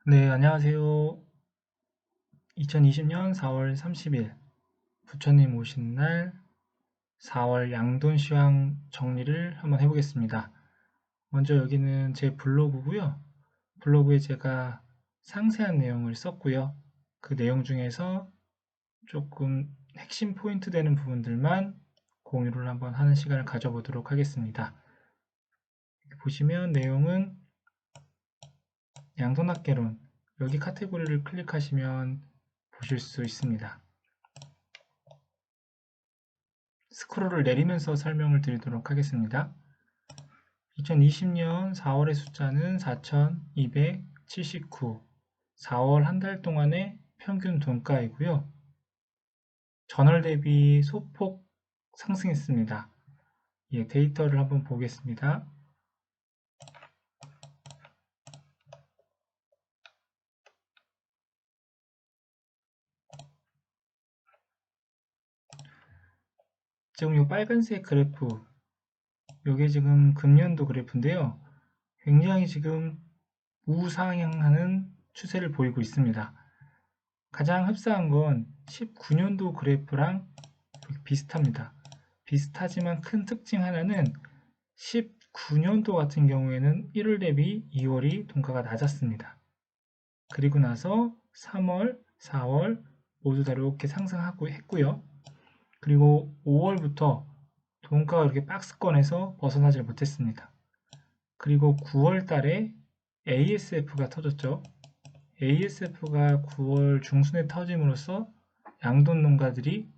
네, 안녕하세요. 2020년 4월 30일 부처님 오신 날 4월 양돈 시황 정리를 한번 해보겠습니다. 먼저 여기는 제 블로그고요. 블로그에 제가 상세한 내용을 썼고요. 그 내용 중에서 조금 핵심 포인트 되는 부분들만 공유를 한번 하는 시간을 가져보도록 하겠습니다. 보시면 내용은 양돈학개론, 여기 카테고리를 클릭하시면 보실 수 있습니다. 스크롤을 내리면서 설명을 드리도록 하겠습니다. 2020년 4월의 숫자는 4,279, 4월 한 달 동안의 평균 돈가이고요. 전월 대비 소폭 상승했습니다. 예, 데이터를 한번 보겠습니다. 지금 이 빨간색 그래프, 이게 지금 금년도 그래프인데요. 굉장히 지금 우상향하는 추세를 보이고 있습니다. 가장 흡사한 건 19년도 그래프랑 비슷합니다. 비슷하지만 큰 특징 하나는 19년도 같은 경우에는 1월 대비 2월이 돈가가 낮았습니다. 그리고 나서 3월, 4월 모두 다 이렇게 상승하고 했고요. 그리고 5월부터 돈가가 이렇게 박스권에서 벗어나질 못했습니다. 그리고 9월 달에 ASF가 터졌죠. ASF가 9월 중순에 터짐으로써 양돈 농가들이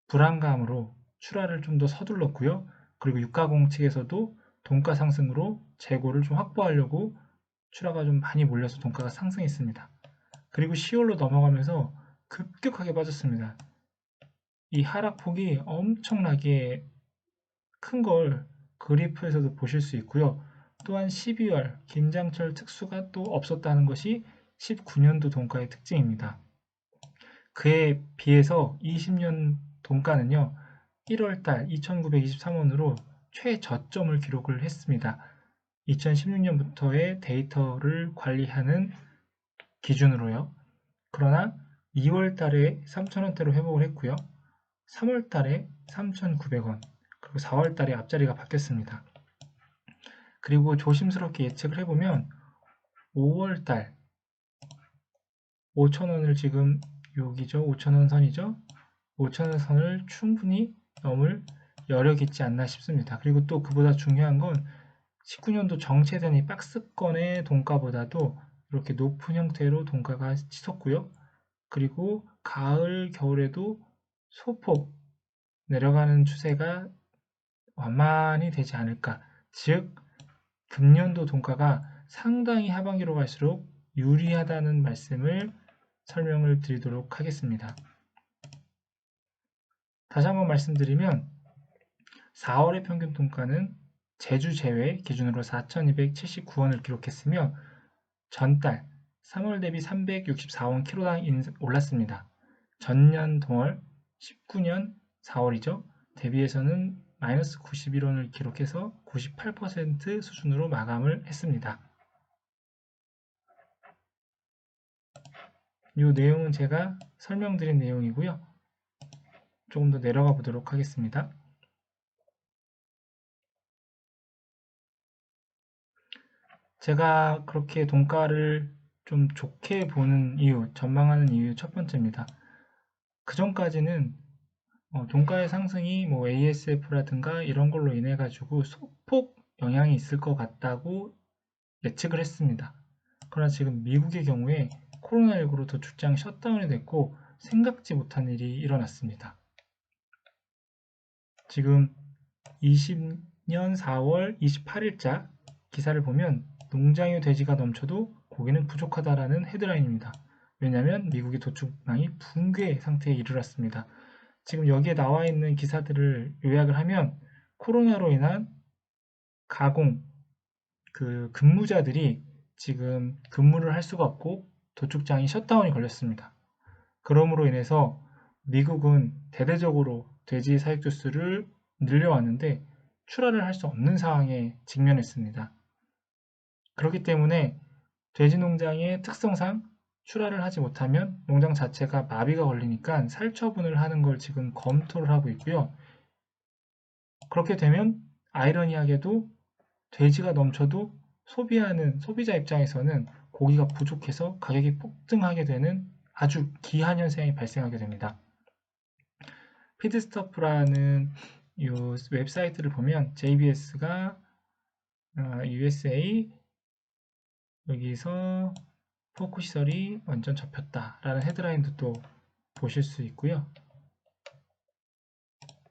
불안감으로 출하를 좀 더 서둘렀고요. 그리고 육가공 측에서도 돈가 상승으로 재고를 좀 확보하려고 출하가 좀 많이 몰려서 돈가가 상승했습니다. 그리고 10월로 넘어가면서 급격하게 빠졌습니다. 이 하락폭이 엄청나게 큰 걸 그래프에서도 보실 수 있고요. 또한 12월 김장철 특수가 또 없었다는 것이 19년도 돈가의 특징입니다. 그에 비해서 20년 돈가는요, 1월달 2,923원으로 최저점을 기록을 했습니다. 2016년부터의 데이터를 관리하는 기준으로요. 그러나 2월달에 3,000원대로 회복을 했고요. 3월달에 3,900원, 그리고 4월달에 앞자리가 바뀌었습니다. 그리고 조심스럽게 예측을 해보면 5월달 5,000원을 지금 여기죠. 5,000원 선이죠. 5,000원 선을 충분히 넘을 여력이 있지 않나 싶습니다. 그리고 또 그보다 중요한 건 19년도 정체된 이 박스권의 돈가보다도 이렇게 높은 형태로 돈가가 치솟고요. 그리고 가을, 겨울에도 소폭 내려가는 추세가 완만히 되지 않을까. 즉, 금년도 돈가가 상당히 하반기로 갈수록 유리하다는 말씀을 설명을 드리도록 하겠습니다. 다시 한번 말씀드리면 4월의 평균 돈가는 제주 제외 기준으로 4,279원을 기록했으며 전달 3월 대비 364원 키로당 올랐습니다. 전년 동월 19년 4월이죠. 대비해서는 마이너스 91원을 기록해서 98% 수준으로 마감을 했습니다. 이 내용은 제가 설명드린 내용이고요. 조금 더 내려가 보도록 하겠습니다. 제가 그렇게 돈가를 좀 좋게 보는 이유, 전망하는 이유 첫 번째입니다. 그 전까지는 돈가의 상승이 뭐 ASF라든가 이런 걸로 인해 가지고 소폭 영향이 있을 것 같다고 예측을 했습니다. 그러나 지금 미국의 경우에 코로나19로 도축장 셧다운이 됐고 생각지 못한 일이 일어났습니다. 지금 20년 4월 28일자 기사를 보면 농장의 돼지가 넘쳐도 고기는 부족하다라는 헤드라인입니다. 왜냐하면 미국의 도축망이 붕괴 상태에 이르렀습니다. 지금 여기에 나와 있는 기사들을 요약을 하면 코로나로 인한 가공, 그 근무자들이 지금 근무를 할 수가 없고 도축장이 셧다운이 걸렸습니다. 그러므로 인해서 미국은 대대적으로 돼지 사육 주수를 늘려왔는데 출하를 할 수 없는 상황에 직면했습니다. 그렇기 때문에 돼지 농장의 특성상 출하를 하지 못하면 농장 자체가 마비가 걸리니까 살처분을 하는 걸 지금 검토를 하고 있고요. 그렇게 되면 아이러니하게도 돼지가 넘쳐도 소비하는 소비자 입장에서는 고기가 부족해서 가격이 폭등하게 되는 아주 기한 현상이 발생하게 됩니다. 피드스토프라는 이 웹사이트를 보면 JBS가 USA 여기서 포크 시설이 완전 접혔다라는 헤드라인도 또 보실 수 있고요.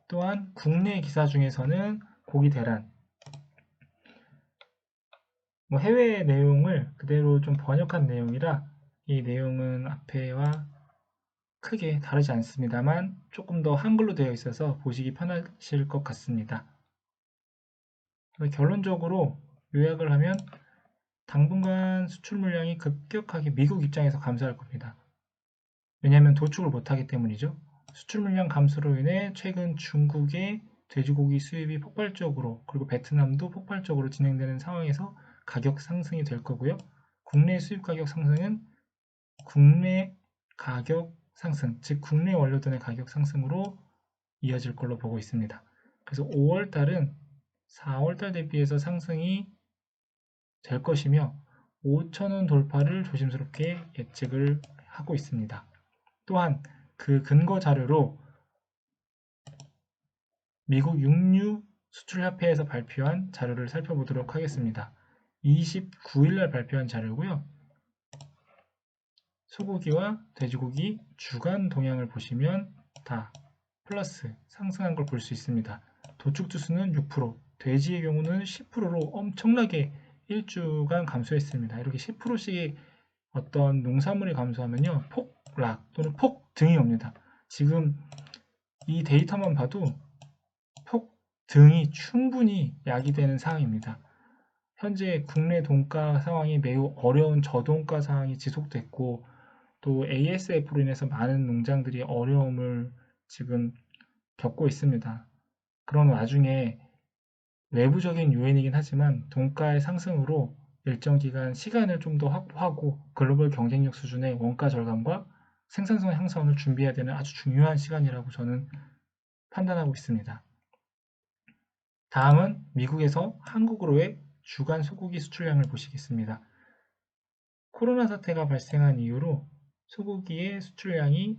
또한 국내 기사 중에서는 고기 대란, 해외 내용을 그대로 좀 번역한 내용이라 이 내용은 앞에와 크게 다르지 않습니다만 조금 더 한글로 되어 있어서 보시기 편하실 것 같습니다. 결론적으로 요약을 하면 당분간 수출 물량이 급격하게 미국 입장에서 감소할 겁니다. 왜냐하면 도축을 못하기 때문이죠. 수출 물량 감소로 인해 최근 중국의 돼지고기 수입이 폭발적으로 그리고 베트남도 폭발적으로 진행되는 상황에서 가격 상승이 될 거고요. 국내 수입 가격 상승은 국내 가격 상승, 즉 국내 원료들의 가격 상승으로 이어질 걸로 보고 있습니다. 그래서 5월달은 4월달 대비해서 상승이 될 것이며 5,000원 돌파를 조심스럽게 예측을 하고 있습니다. 또한 그 근거 자료로 미국 육류 수출협회에서 발표한 자료를 살펴보도록 하겠습니다. 29일날 발표한 자료고요. 소고기와 돼지고기 주간 동향을 보시면 다 플러스 상승한 걸 볼 수 있습니다. 도축주수는 6%, 돼지의 경우는 10%로 엄청나게 일주간 감소했습니다. 이렇게 10%씩 어떤 농산물이 감소하면요, 폭락 또는 폭등이 옵니다. 지금 이 데이터만 봐도 폭등이 충분히 야기되는 상황입니다. 현재 국내 돈가 상황이 매우 어려운 저돈가 상황이 지속됐고 또 ASF로 인해서 많은 농장들이 어려움을 지금 겪고 있습니다. 그런 와중에 외부적인 요인이긴 하지만 돈가의 상승으로 일정 기간 시간을 좀 더 확보하고 글로벌 경쟁력 수준의 원가 절감과 생산성 향상을 준비해야 되는 아주 중요한 시간이라고 저는 판단하고 있습니다. 다음은 미국에서 한국으로의 주간 소고기 수출량을 보시겠습니다. 코로나 사태가 발생한 이후로 소고기의 수출량이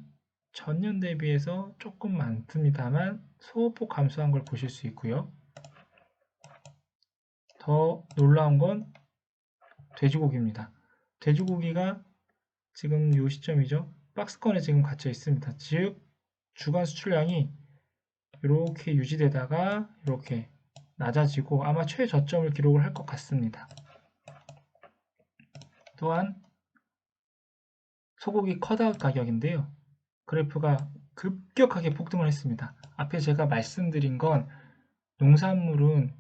전년 대비해서 조금 많습니다만 소폭 감소한 걸 보실 수 있고요. 더 놀라운 건 돼지고기입니다. 돼지고기가 지금 이 시점이죠. 박스권에 지금 갇혀 있습니다. 즉 주간 수출량이 이렇게 유지되다가 이렇게 낮아지고 아마 최저점을 기록을 할 것 같습니다. 또한 소고기 컷아웃 가격인데요. 그래프가 급격하게 폭등을 했습니다. 앞에 제가 말씀드린 건 농산물은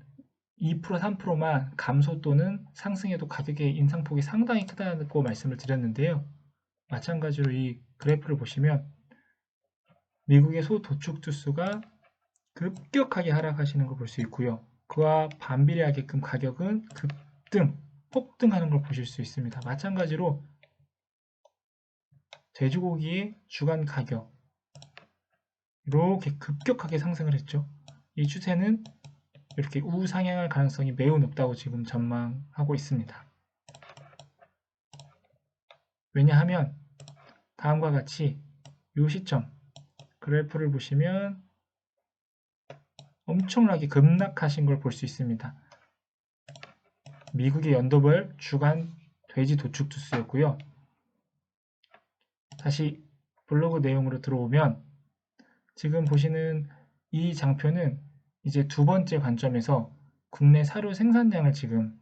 2%, 3%만 감소 또는 상승해도 가격의 인상폭이 상당히 크다고 말씀을 드렸는데요. 마찬가지로 이 그래프를 보시면 미국의 소 도축 주수가 급격하게 하락하시는 걸 볼 수 있고요. 그와 반비례하게끔 가격은 급등, 폭등하는 걸 보실 수 있습니다. 마찬가지로 돼지고기의 주간 가격 이렇게 급격하게 상승을 했죠. 이 추세는 이렇게 우상향할 가능성이 매우 높다고 지금 전망하고 있습니다. 왜냐하면 다음과 같이 이 시점 그래프를 보시면 엄청나게 급락하신 걸 볼 수 있습니다. 미국의 연도별 주간 돼지 도축 주수였고요. 다시 블로그 내용으로 들어오면 지금 보시는 이 장표는 이제 두 번째 관점에서 국내 사료 생산량을 지금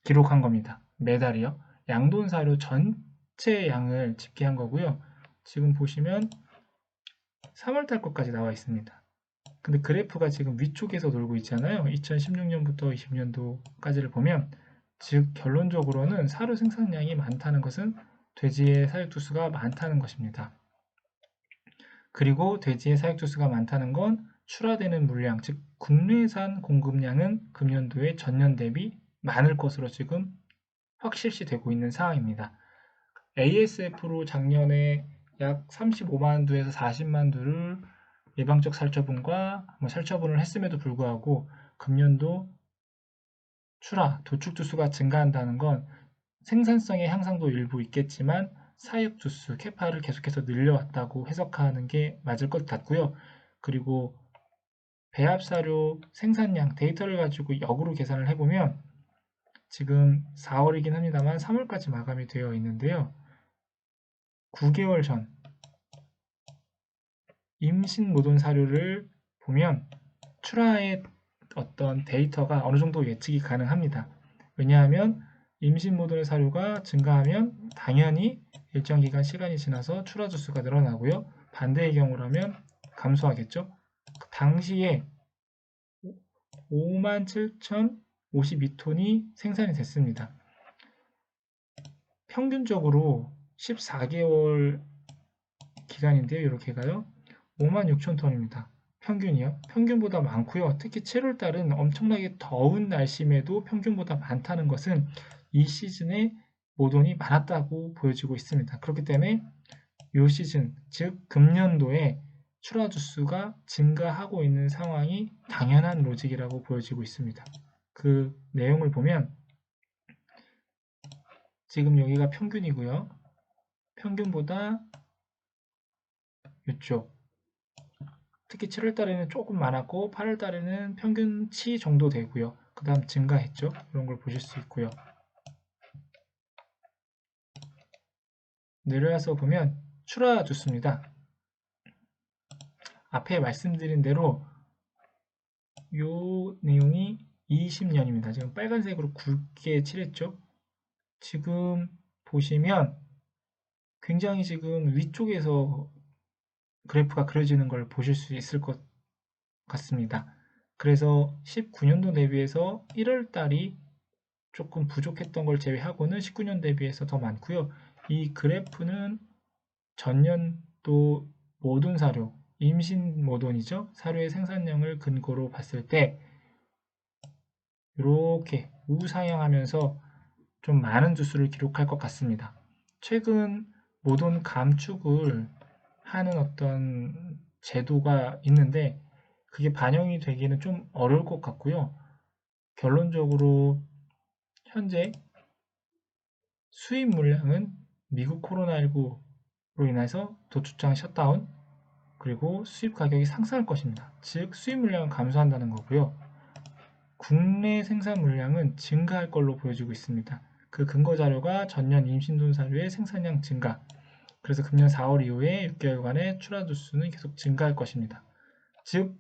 기록한 겁니다. 매달이요. 양돈 사료 전체 양을 집계한 거고요. 지금 보시면 3월달 것까지 나와 있습니다. 근데 그래프가 지금 위쪽에서 돌고 있잖아요. 2016년부터 20년도까지를 보면 즉 결론적으로는 사료 생산량이 많다는 것은 돼지의 사육두수가 많다는 것입니다. 그리고 돼지의 사육두수가 많다는 건 출하되는 물량, 즉 국내산 공급량은 금년도에 전년 대비 많을 것으로 지금 확실시되고 있는 상황입니다. ASF로 작년에 약 35만 두에서 40만 두를 예방적 살처분과 살처분을 했음에도 불구하고 금년도 출하, 도축 두수가 증가한다는 건 생산성의 향상도 일부 있겠지만 사육 두수, 캐파를 계속해서 늘려왔다고 해석하는 게 맞을 것 같고요. 그리고 배합사료 생산량 데이터를 가지고 역으로 계산을 해보면 지금 4월이긴 합니다만 3월까지 마감이 되어 있는데요. 9개월 전 임신 모돈 사료를 보면 출하의 어떤 데이터가 어느 정도 예측이 가능합니다. 왜냐하면 임신 모돈의 사료가 증가하면 당연히 일정 기간 시간이 지나서 출하 주수가 늘어나고요. 반대의 경우라면 감소하겠죠. 그 당시에 57,052톤이 생산이 됐습니다. 평균적으로 14개월 기간인데요. 이렇게가요. 56,000톤입니다. 평균이요. 평균보다 많고요. 특히 7월달은 엄청나게 더운 날씨임에도 평균보다 많다는 것은 이 시즌에 모돈이 많았다고 보여지고 있습니다. 그렇기 때문에 이 시즌, 즉 금년도에 출하 주수가 증가하고 있는 상황이 당연한 로직이라고 보여지고 있습니다. 그 내용을 보면 지금 여기가 평균이고요. 평균보다 이쪽 특히 7월달에는 조금 많았고 8월달에는 평균치 정도 되고요. 그 다음 증가했죠. 이런 걸 보실 수 있고요. 내려와서 보면 출하 주수입니다. 앞에 말씀드린 대로 이 내용이 20년입니다. 지금 빨간색으로 굵게 칠했죠. 지금 보시면 굉장히 지금 위쪽에서 그래프가 그려지는 걸 보실 수 있을 것 같습니다. 그래서 19년도 대비해서 1월 달이 조금 부족했던 걸 제외하고는 19년 대비해서 더 많고요. 이 그래프는 전년도 모돈 사료, 임신 모돈이죠. 사료의 생산량을 근거로 봤을 때 이렇게 우상향하면서 좀 많은 주수를 기록할 것 같습니다. 최근 모돈 감축을 하는 어떤 제도가 있는데 그게 반영이 되기는 좀 어려울 것 같고요. 결론적으로 현재 수입 물량은 미국 코로나19로 인해서 도축장 셧다운 그리고 수입 가격이 상승할 것입니다. 즉 수입 물량은 감소한다는 거고요. 국내 생산 물량은 증가할 걸로 보여지고 있습니다. 그 근거 자료가 전년 임신돈 사료의 생산량 증가 그래서 금년 4월 이후에 6개월간의 출하 주수는 계속 증가할 것입니다. 즉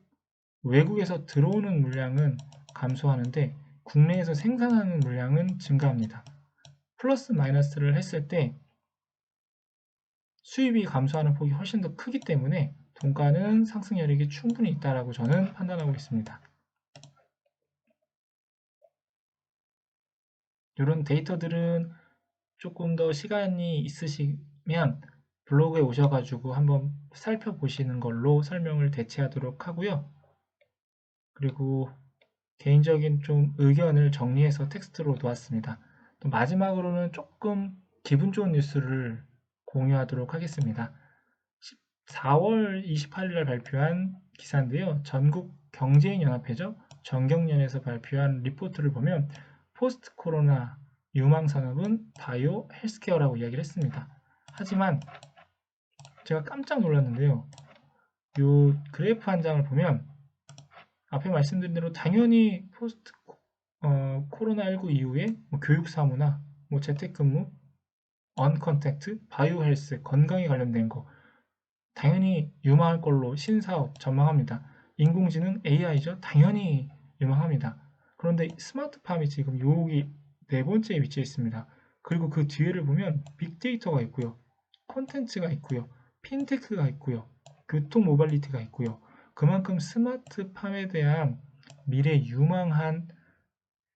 외국에서 들어오는 물량은 감소하는데 국내에서 생산하는 물량은 증가합니다. 플러스 마이너스를 했을 때 수입이 감소하는 폭이 훨씬 더 크기 때문에 동가는 상승 여력이 충분히 있다고 저는 판단하고 있습니다. 이런 데이터들은 조금 더 시간이 있으시면 블로그에 오셔가지고 한번 살펴보시는 걸로 설명을 대체하도록 하고요. 그리고 개인적인 좀 의견을 정리해서 텍스트로 놓았습니다. 또 마지막으로는 조금 기분 좋은 뉴스를 공유하도록 하겠습니다. 4월 28일 날 발표한 기사인데요. 전국 경제인 연합회죠. 정경련에서 발표한 리포트를 보면 포스트 코로나 유망 산업은 바이오 헬스케어라고 이야기를 했습니다. 하지만 제가 깜짝 놀랐는데요. 이 그래프 한 장을 보면 앞에 말씀드린 대로 당연히 포스트 코로나19 이후에 교육 사무나 재택근무, 언컨택트, 바이오 헬스, 건강에 관련된 거 당연히 유망할 걸로 신사업 전망합니다. 인공지능 AI죠. 당연히 유망합니다. 그런데 스마트팜이 지금 여기 네 번째 위치에 있습니다. 그리고 그 뒤에를 보면 빅데이터가 있고요. 콘텐츠가 있고요. 핀테크가 있고요. 교통 모빌리티가 있고요. 그만큼 스마트팜에 대한 미래 유망한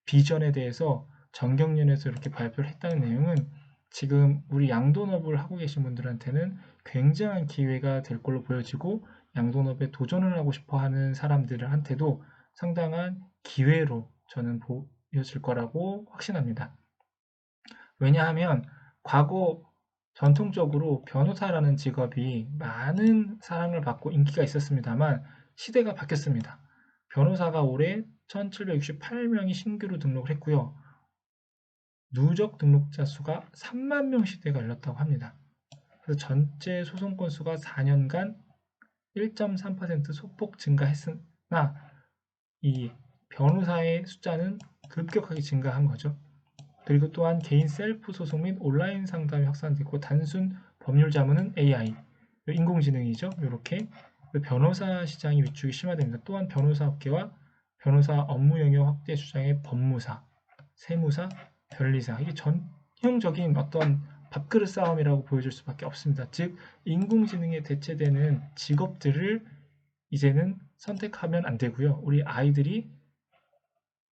비전에 대해서 정경련에서 이렇게 발표를 했다는 내용은 지금 우리 양돈업을 하고 계신 분들한테는 굉장한 기회가 될 걸로 보여지고 양돈업에 도전을 하고 싶어 하는 사람들한테도 상당한 기회로 저는 보여질 거라고 확신합니다. 왜냐하면 과거 전통적으로 변호사라는 직업이 많은 사랑을 받고 인기가 있었습니다만 시대가 바뀌었습니다. 변호사가 올해 1768명이 신규로 등록을 했고요. 누적 등록자 수가 3만 명 시대가 열렸다고 합니다. 그래서 전체 소송 건수가 4년간 1.3% 소폭 증가했으나 이 변호사의 숫자는 급격하게 증가한 거죠. 그리고 또한 개인 셀프 소송 및 온라인 상담이 확산되고 단순 법률 자문은 AI, 인공지능이죠. 이렇게 변호사 시장이 위축이 심화됩니다. 또한 변호사 업계와 변호사 업무 영역 확대 주장의 법무사, 세무사, 변리사 이게 전형적인 어떤 밥그릇 싸움이라고 보여줄 수밖에 없습니다. 즉 인공지능에 대체되는 직업들을 이제는 선택하면 안 되고요. 우리 아이들이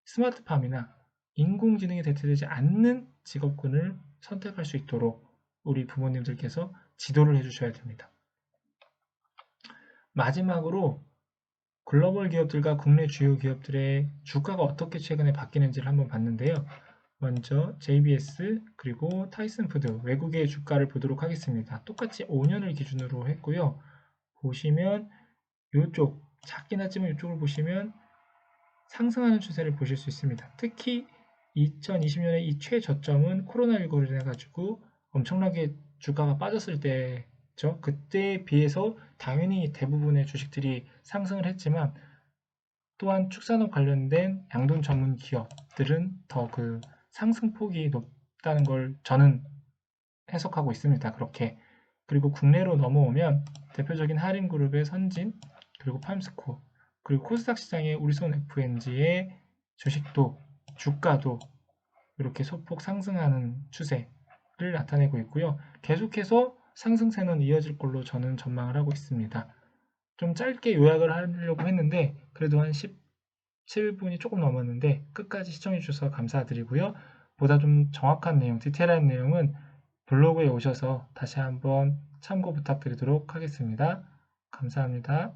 스마트팜이나 인공지능에 대체되지 않는 직업군을 선택할 수 있도록 우리 부모님들께서 지도를 해주셔야 됩니다. 마지막으로 글로벌 기업들과 국내 주요 기업들의 주가가 어떻게 최근에 바뀌는지를 한번 봤는데요. 먼저 JBS 그리고 타이슨푸드 외국의 주가를 보도록 하겠습니다. 똑같이 5년을 기준으로 했고요. 보시면 이쪽 작긴 하지만 이쪽을 보시면 상승하는 추세를 보실 수 있습니다. 특히 2020년에 이 최저점은 코로나19로 인해 가지고 엄청나게 주가가 빠졌을 때죠. 그때에 비해서 당연히 대부분의 주식들이 상승을 했지만 또한 축산업 관련된 양돈 전문 기업들은 더 그 상승폭이 높다는 걸 저는 해석하고 있습니다. 그렇게. 그리고 국내로 넘어오면 대표적인 하림그룹의 선진, 그리고 팜스코, 그리고 코스닥 시장의 우리손 FNG의 주식도, 주가도 이렇게 소폭 상승하는 추세를 나타내고 있고요. 계속해서 상승세는 이어질 걸로 저는 전망을 하고 있습니다. 좀 짧게 요약을 하려고 했는데 그래도 한 17분이 조금 넘었는데 끝까지 시청해 주셔서 감사드리고요. 보다 좀 정확한 내용, 디테일한 내용은 블로그에 오셔서 다시 한번 참고 부탁드리도록 하겠습니다. 감사합니다.